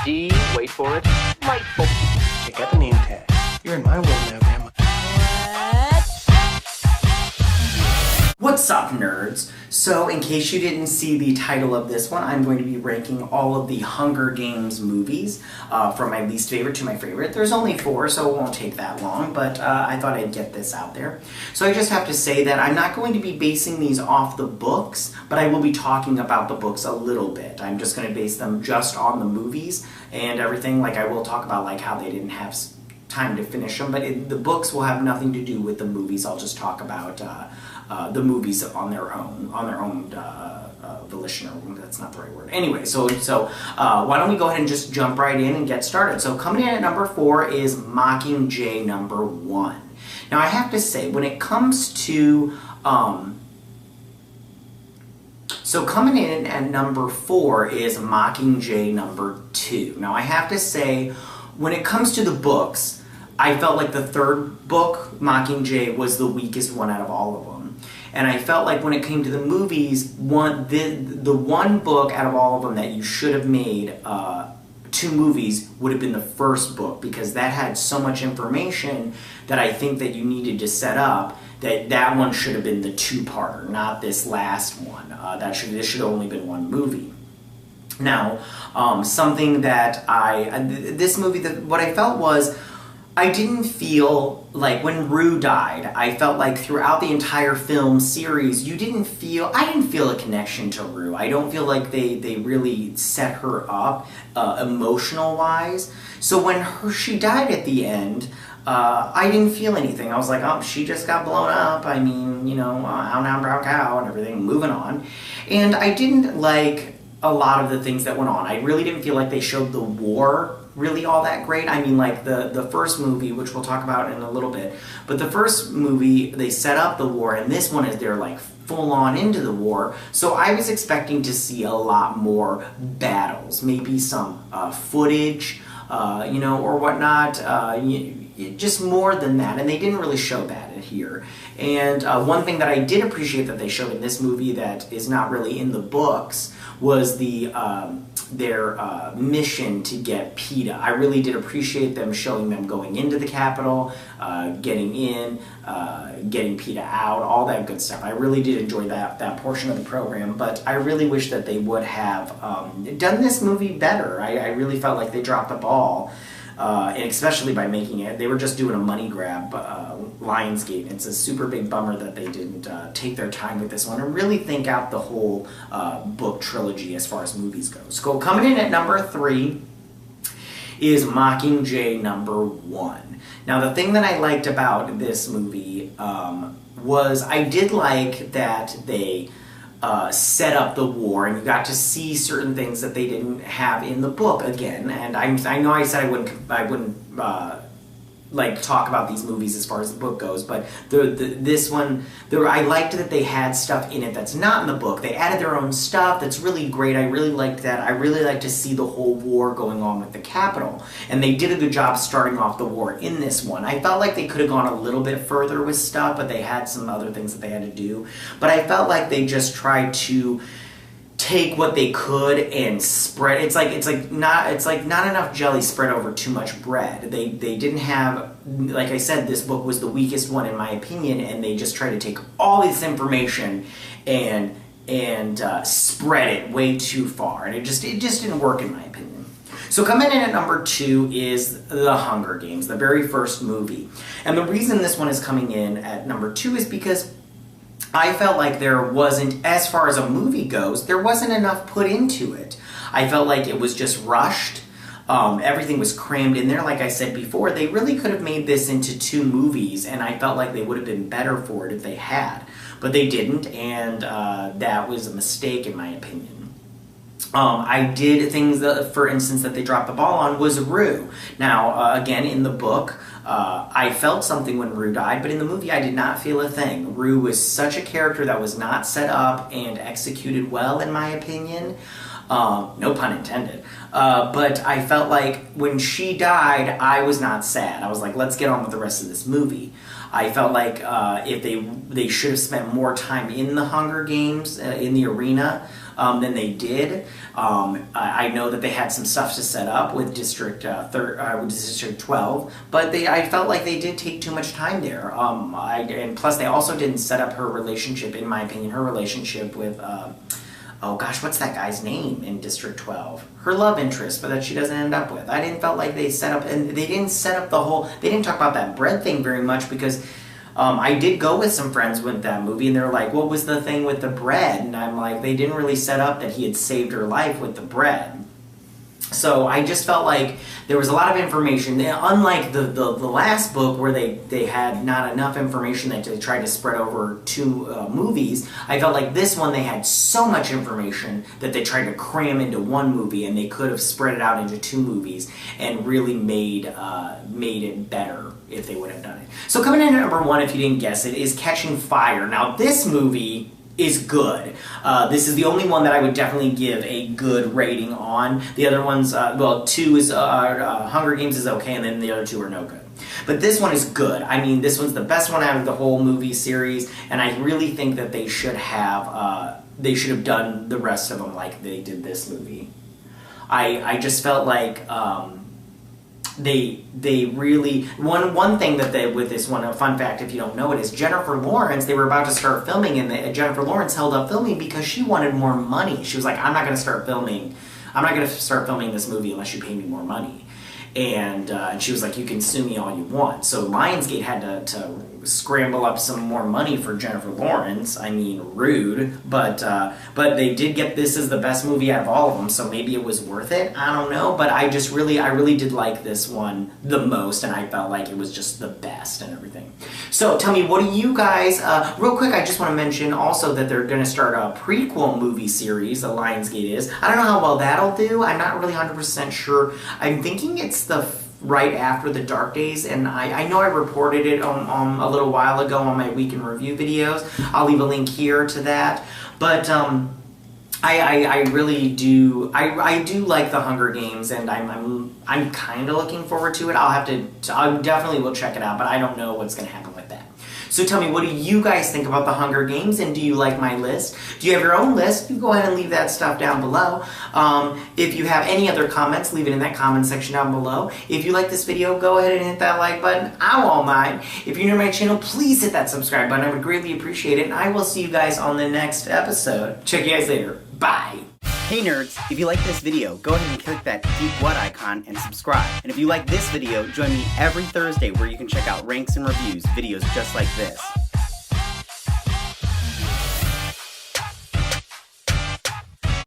D, wait for it, light bulb. Check out the name tag. You're in my world now, Grandma. What's up, nerds? So, in case you didn't see the title of this one, I'm going to be ranking all of the Hunger Games movies from my least favorite to my favorite. There's only 4, so it won't take that long, but I thought I'd get this out there. So I just have to say that I'm not going to be basing these off the books, but I will be talking about the books a little bit. I'm just going to base them just on the movies and everything. Like, I will talk about like how they didn't have time to finish them, but the books will have nothing to do with the movies. I'll just talk about the movies on their own volition, or that's not the right word. Anyway, so why don't we go ahead and just jump right in and get started. So coming in at number 4 is Mockingjay number 1. Now I have to say, when it comes to so coming in at number 4 is Mockingjay number 2. Now I have to say, when it comes to the books, I felt like the third book, Mockingjay, was the weakest one out of all of them. And I felt like when it came to the movies, the one book out of all of them that you should have made 2 movies would have been the first book, because that had so much information that I think that you needed to set up that one should have been the 2-parter, not this last one. This should have only been one movie. Now, something that this movie, what I felt was, I didn't feel like when Rue died, I felt like throughout the entire film series, I didn't feel a connection to Rue. I don't feel like they really set her up emotional wise. So when she died at the end, I didn't feel anything. I was like, oh, she just got blown up. I mean, out brown cow and everything, moving on. And I didn't like a lot of the things that went on. I really didn't feel like they showed the war really all that great. I mean, like the first movie, which we'll talk about in a little bit, but the first movie, they set up the war, and this one is they're like full on into the war. So I was expecting to see a lot more battles, maybe some footage, or whatnot, just more than that, and they didn't really show that here. And one thing that I did appreciate that they showed in this movie that is not really in the books was their mission to get Peeta. I really did appreciate them showing them going into the Capitol, getting in, getting Peeta out, all that good stuff. I really did enjoy that portion of the program, but I really wish that they would have done this movie better. I really felt like they dropped the ball. And especially by making it, they were just doing a money grab, Lionsgate. It's a super big bummer that they didn't take their time with this one and really think out the whole book trilogy as far as movies go. So coming in at number 3 is Mockingjay number 1. Now the thing that I liked about this movie was I did like that they set up the war, and you got to see certain things that they didn't have in the book again. And I know I said I wouldn't like talk about these movies as far as the book goes, but this one, I liked that they had stuff in it that's not in the book. They added their own stuff that's really great. I really liked that. I really like to see the whole war going on with the Capitol, and they did a good job starting off the war in this one. I felt like they could have gone a little bit further with stuff, but they had some other things that they had to do. But I felt like they just tried to take what they could and spread. It's like not enough jelly spread over too much bread. They didn't have, like I said, this book was the weakest one in my opinion, and they just tried to take all this information and spread it way too far, and it just didn't work in my opinion. So coming in at number 2 is The Hunger Games, the very first movie. And the reason this one is coming in at number 2 is because I felt like there wasn't, as far as a movie goes, there wasn't enough put into it. I felt like it was just rushed. Everything was crammed in there. Like I said before, they really could have made this into 2 movies, and I felt like they would have been better for it if they had. But they didn't, and that was a mistake in my opinion. I did things that, for instance, that they dropped the ball on was Rue. Now, again, in the book, I felt something when Rue died, but in the movie I did not feel a thing. Rue was such a character that was not set up and executed well, in my opinion. No pun intended. But I felt like when she died, I was not sad. I was like, let's get on with the rest of this movie. I felt like if they should have spent more time in the Hunger Games, in the arena, than they did. I know that they had some stuff to set up with District 12, but I felt like they did take too much time there. And plus, they also didn't set up her relationship, in my opinion, her relationship with. Oh gosh, what's that guy's name in District 12? Her love interest, but that she doesn't end up with. I didn't felt like they set up, and they didn't set up the whole. They didn't talk about that bread thing very much because. I did go with some friends with that movie, and they're like, what was the thing with the bread? And I'm like, they didn't really set up that he had saved her life with the bread. So I just felt like there was a lot of information. Unlike the last book where they had not enough information that they tried to spread over 2 movies, I felt like this one they had so much information that they tried to cram into 1 movie, and they could have spread it out into 2 movies and really made it better if they would have done it. So coming in at number 1, if you didn't guess it, is Catching Fire. Now this movie is good. This is the only one that I would definitely give a good rating on. The other ones, 2 is Hunger Games is okay, and then the other 2 are no good. But this one is good. I mean, this one's the best one out of the whole movie series, and I really think that they should have done the rest of them like they did this movie. I just felt like they really one thing that they with this one, a fun fact if you don't know it, is Jennifer Lawrence. They were about to start filming, and Jennifer Lawrence held up filming because she wanted more money. She was like, I'm not going to start filming this movie unless you pay me more money. And she was like, you can sue me all you want. So Lionsgate had to scramble up some more money for Jennifer Lawrence. I mean, rude, but they did get this as the best movie out of all of them, so maybe it was worth it. I don't know, but I really did like this one the most, and I felt like it was just the best and everything. So tell me, what do you guys, real quick, I just want to mention also that they're going to start a prequel movie series, the Lionsgate is. I don't know how well that'll do. I'm not really 100% sure. I'm thinking it's right after the Dark Days, and I know I reported it a little while ago on my Week in Review videos. I'll leave a link here to that. But I really do. I do like the Hunger Games, and I'm kind of looking forward to it. I definitely will check it out, but I don't know what's going to happen with that. So tell me, what do you guys think about the Hunger Games, and do you like my list? Do you have your own list? You go ahead and leave that stuff down below. If you have any other comments, leave it in that comment section down below. If you like this video, go ahead and hit that like button. I won't mind. If you're new to my channel, please hit that subscribe button. I would greatly appreciate it, and I will see you guys on the next episode. Check you guys later. Bye! Hey nerds, if you like this video, go ahead and click that deep what icon and subscribe. And if you like this video, join me every Thursday where you can check out Ranks and Reviews videos just like this.